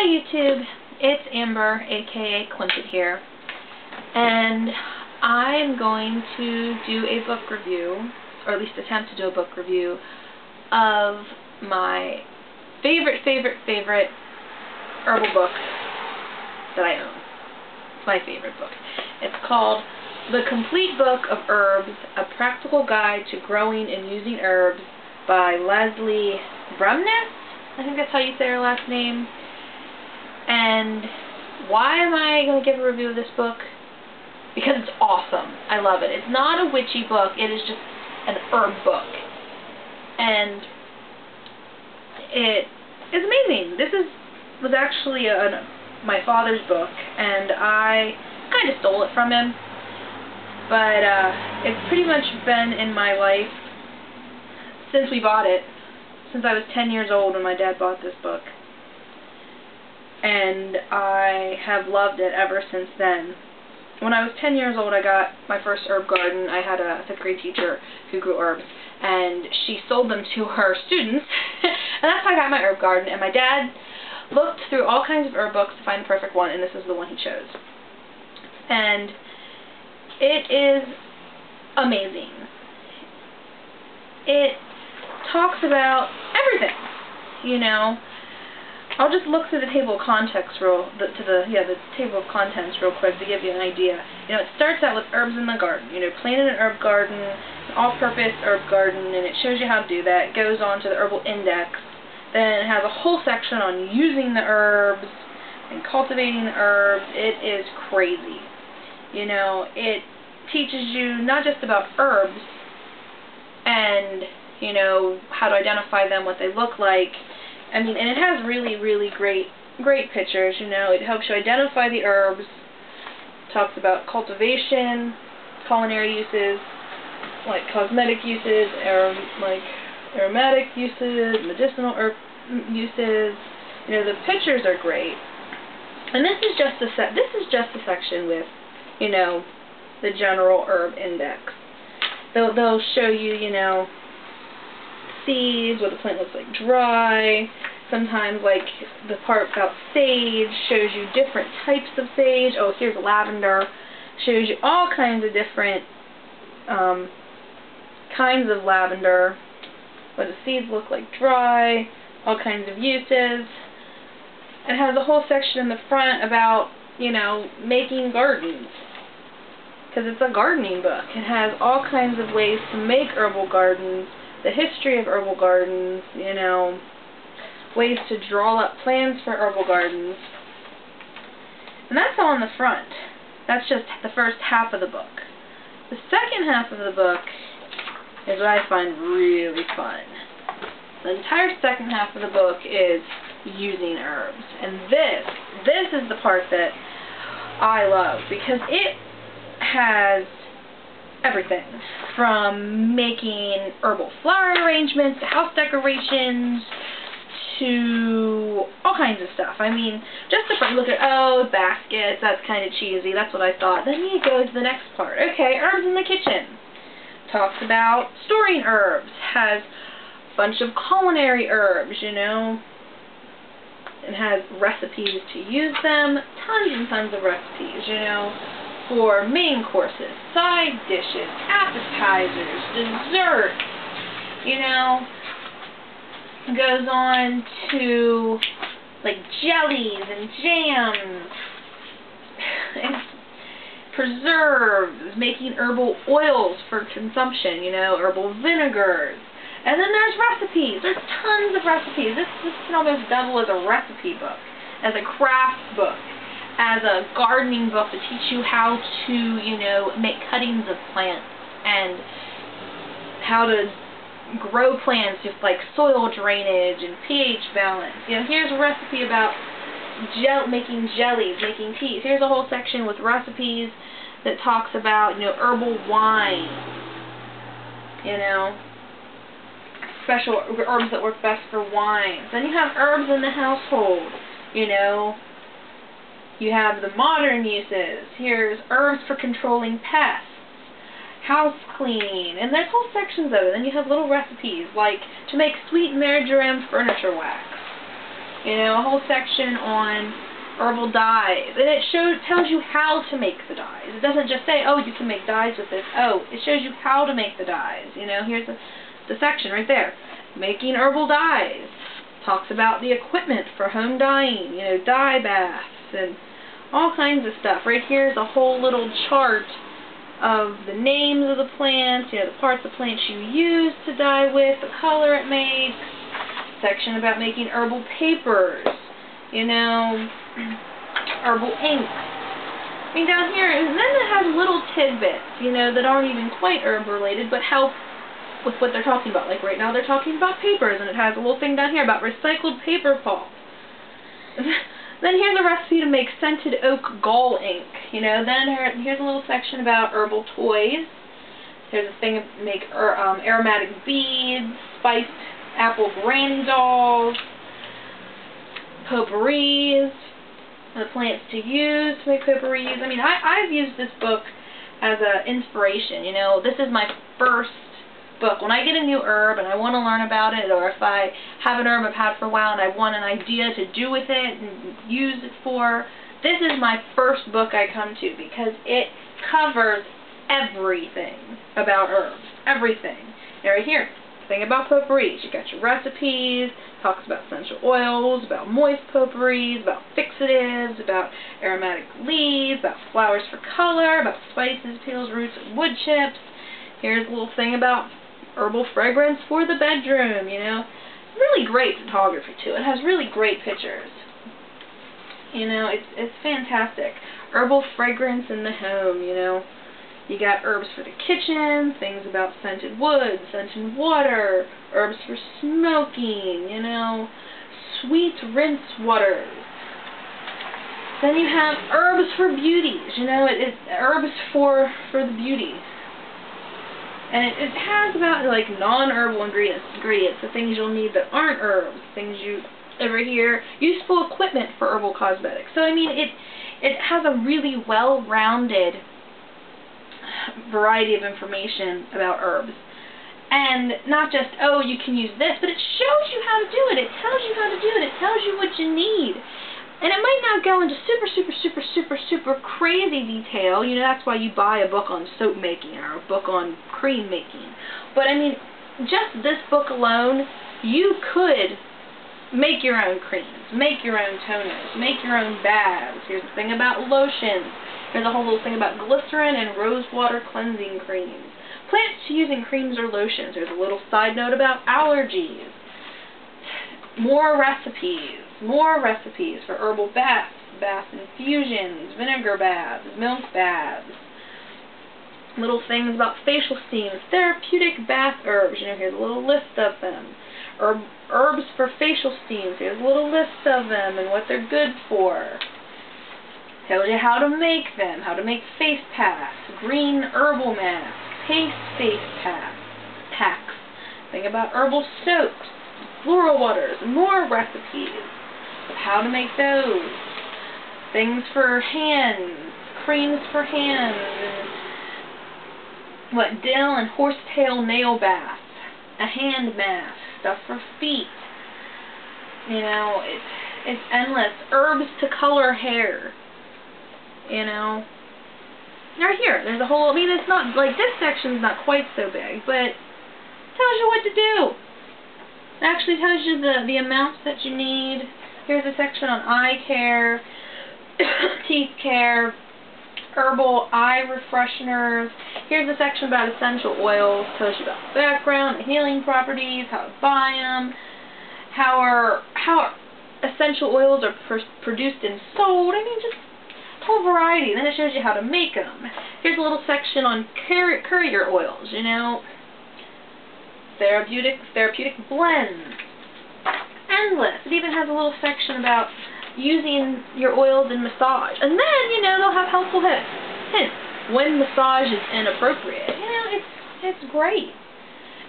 Hi YouTube, it's Amber, aka Clinton here, and I'm going to do a book review, or at least attempt to do a book review, of my favorite herbal book that I own. It's my favorite book. It's called The Complete Book of Herbs, A Practical Guide to Growing and Using Herbs by Lesley Bremness. I think that's how you say her last name. And why am I going to give a review of this book? Because it's awesome. I love it. It's not a witchy book. It is just an herb book. And it is amazing. This was actually my father's book, and I kind of stole it from him. But it's pretty much been in my life since we bought it, since I was 10 years old when my dad bought this book. And I have loved it ever since then. When I was 10 years old, I got my first herb garden. I had a 5th grade teacher who grew herbs, and she sold them to her students, and that's how I got my herb garden. And my dad looked through all kinds of herb books to find the perfect one, and this is the one he chose. And it is amazing. It talks about everything, you know. I'll just look through the table of contents the table of contents real quick to give you an idea. You know, it starts out with herbs in the garden. You know, planted an herb garden, an all-purpose herb garden, and it shows you how to do that. It goes on to the herbal index. Then it has a whole section on using the herbs and cultivating the herbs. It is crazy. You know, it teaches you not just about herbs and, you know, how to identify them, what they look like. I mean, and it has really great pictures, you know. It helps you identify the herbs, talks about cultivation, culinary uses, like cosmetic uses, aromatic uses, medicinal herb uses. You know, the pictures are great. And this is just a section with, you know, the general herb index. They'll show you, you know, seeds, what the plant looks like dry. Sometimes, like, the part about sage shows you different types of sage. Oh, here's lavender. Shows you all kinds of different kinds of lavender. What the seeds look like dry. All kinds of uses. It has a whole section in the front about, you know, making gardens. Because it's a gardening book. It has all kinds of ways to make herbal gardens. The history of herbal gardens, you know, ways to draw up plans for herbal gardens. And that's all in the front. That's just the first half of the book. The second half of the book is what I find really fun. The entire second half of the book is using herbs. And this is the part that I love, because it has everything from making herbal flower arrangements to house decorations to all kinds of stuff. I mean, just to look at, oh, baskets, that's kind of cheesy, that's what I thought. Then you go to the next part. Okay, herbs in the kitchen. Talks about storing herbs. Has a bunch of culinary herbs, you know. It has recipes to use them. Tons and tons of recipes, you know, for main courses, side dishes, appetizers, desserts, you know. It goes on to, like, jellies and jams, and preserves, making herbal oils for consumption, you know, herbal vinegars. And then there's recipes. There's tons of recipes. This can almost double as a recipe book, as a craft book, as a gardening book to teach you how to, you know, make cuttings of plants and how to grow plants with, like, soil drainage and pH balance. You know, here's a recipe about making jellies, making teas. Here's a whole section with recipes that talks about, you know, herbal wine, you know, special herbs that work best for wines. Then you have herbs in the household, you know. You have the modern uses. Here's herbs for controlling pests, house cleaning, and there's whole sections of it. Then you have little recipes, like to make sweet marjoram furniture wax. You know, a whole section on herbal dyes. And it tells you how to make the dyes. It doesn't just say, oh, you can make dyes with this. Oh, it shows you how to make the dyes. You know, here's the section right there. Making herbal dyes. Talks about the equipment for home dyeing, you know, dye baths and all kinds of stuff. Right here is a whole little chart of the names of the plants, you know, the parts of plants you use to dye with, the color it makes. Section about making herbal papers, you know, herbal inks. I mean, down here, and then it has little tidbits, you know, that aren't even quite herb related, but help with what they're talking about. Like right now they're talking about papers, and it has a little thing down here about recycled paper pulp. Then here's a recipe to make scented oak gall ink. You know, then here's a little section about herbal toys. Here's a thing to make aromatic beads, spiced apple granny dolls, potpourris, the plants to use to make potpourris. I mean, I've used this book as an inspiration. You know, this is my first book. When I get a new herb and I want to learn about it, or if I have an herb I've had for a while and I want an idea to do with it and use it for, this is my first book I come to because it covers everything about herbs. Everything. And right here, thing about potpourris. You got your recipes, talks about essential oils, about moist potpourris, about fixatives, about aromatic leaves, about flowers for color, about spices, peels, roots, and wood chips. Here's a little thing about herbal fragrance for the bedroom, you know. Really great photography, too. It has really great pictures. You know, it's fantastic. Herbal fragrance in the home, you know. You got herbs for the kitchen, things about scented wood, scented water, herbs for smoking, you know, sweet rinse waters. Then you have herbs for beauties, you know, it's herbs for the beauty. And it has about, like, non-herbal ingredients, the things you'll need that aren't herbs, things you, over here, useful equipment for herbal cosmetics. So, I mean, it has a really well-rounded variety of information about herbs. And not just, oh, you can use this, but it shows you how to do it. It tells you how to do it. It tells you what you need. And it might not go into super crazy detail. You know, that's why you buy a book on soap making or a book on cream making. But, I mean, just this book alone, you could make your own creams, make your own toners, make your own baths. Here's the thing about lotions. There's a whole little thing about glycerin and rose water cleansing creams. Plants to use in creams or lotions. There's a little side note about allergies. More recipes for herbal baths, bath infusions, vinegar baths, milk baths. Little things about facial steams, therapeutic bath herbs. You know, here's a little list of them. Herbs for facial steams. Here's a little list of them and what they're good for. Tells you how to make them, how to make face packs, green herbal masks, paste face packs. Think about herbal soaps, floral waters, more recipes of how to make those. Things for hands, creams for hands, and what, dill and horsetail nail baths, a hand mask, stuff for feet. You know, it's endless. Herbs to color hair. You know, right here, there's a whole, I mean, it's not, like, this section's not quite so big, but it tells you what to do. It actually tells you the amounts that you need. Here's a section on eye care, teeth care, herbal eye refresheners. Here's a section about essential oils. Tells you about the background, the healing properties, how to buy them, how essential oils are produced and sold. I mean, just whole variety. Then it shows you how to make them. Here's a little section on courier oils, you know, therapeutic blends. Endless. It even has a little section about using your oils in massage. And then, you know, they'll have helpful hints when massage is inappropriate. You know, it's great.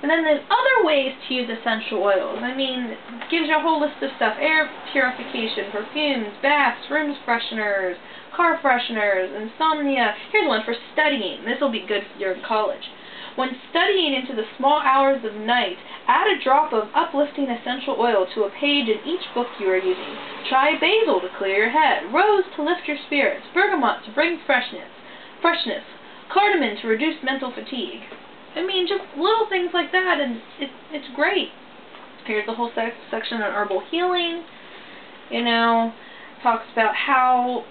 And then there's other ways to use essential oils. I mean, it gives you a whole list of stuff. Air purification, perfumes, baths, room fresheners, car fresheners, insomnia. Here's one for studying. This will be good if you're in college. When studying into the small hours of night, add a drop of uplifting essential oil to a page in each book you are using. Try basil to clear your head, rose to lift your spirits, bergamot to bring freshness, cardamom to reduce mental fatigue. I mean, just little things like that, and it's great. Here's the whole section on herbal healing. You know, talks about how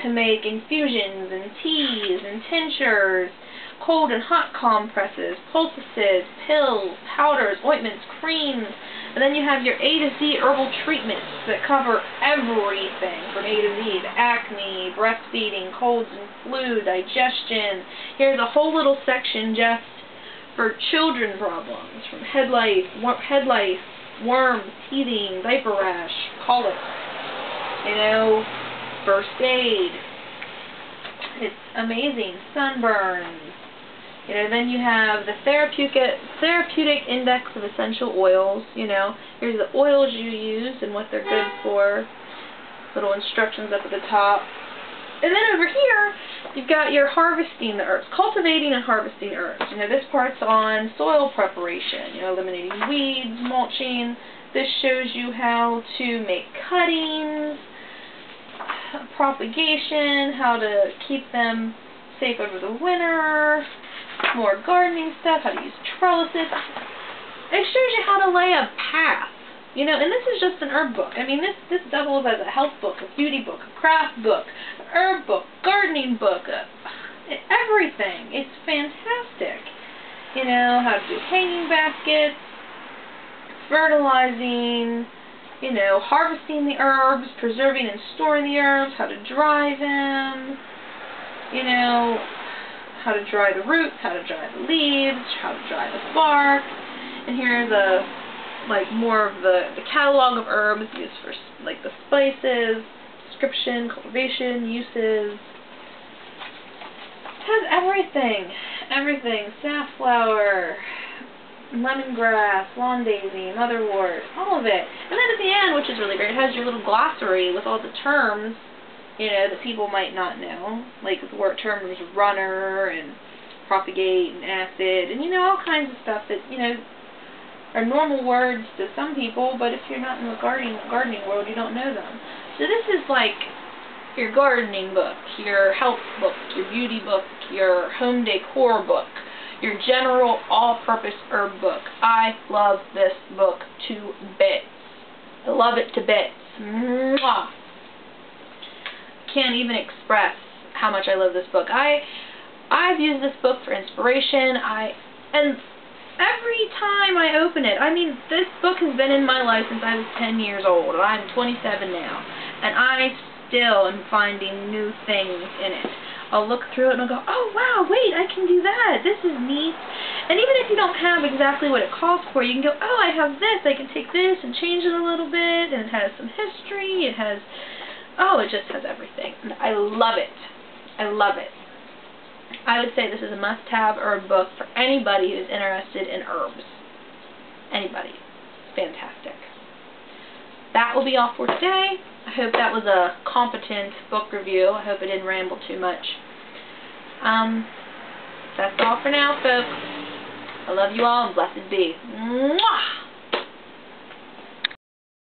to make infusions and teas and tinctures, cold and hot compresses, poultices, pills, powders, ointments, creams, and then you have your A to Z herbal treatments that cover everything from A to Z, to acne, breastfeeding, colds and flu, digestion. Here's a whole little section just for children problems, from head lice, worms, teething, diaper rash, colic, you know, first aid. It's amazing. Sunburns. You know, then you have the therapeutic index of essential oils. You know, here's the oils you use and what they're good for. Little instructions up at the top. And then over here, you've got your harvesting the herbs, cultivating and harvesting herbs. You know, this part's on soil preparation, you know, eliminating weeds, mulching. This shows you how to make cuttings, propagation, how to keep them safe over the winter, more gardening stuff, how to use trellises. It shows you how to lay a path. You know, and this is just an herb book. I mean, this doubles as a health book, a beauty book, a craft book, an herb book, gardening book, everything. It's fantastic. You know, how to do hanging baskets, fertilizing, you know, harvesting the herbs, preserving and storing the herbs, how to dry them, you know, how to dry the roots, how to dry the leaves, how to dry the bark. And here's more of the catalog of herbs used for, like, the spices, description, cultivation, uses. It has everything, safflower, lemongrass, lawn daisy, motherwort, all of it. And then at the end, which is really great, it has your little glossary with all the terms, you know, that people might not know, like the word terms runner and propagate and acid, and, you know, all kinds of stuff that, you know, are normal words to some people, but if you're not in the gardening world, you don't know them. So this is like your gardening book, your health book, your beauty book, your home decor book, your general all-purpose herb book. I love this book to bits. I love it to bits. Mwah! Can't even express how much I love this book. I've used this book for inspiration. And every time I open it, I mean, this book has been in my life since I was 10 years old, and I'm 27 now, and I still am finding new things in it. I'll look through it and I'll go, oh wow, wait, I can do that. This is neat. And even if you don't have exactly what it calls for, you can go, oh, I have this. I can take this and change it a little bit, and it has some history. It has, oh, it just has everything. And I love it. I love it. I would say this is a must-have herb book for anybody who's interested in herbs. Anybody. It's fantastic. That will be all for today. I hope that was a competent book review. I hope I didn't ramble too much. That's all for now, folks. I love you all, and blessed be. Mwah!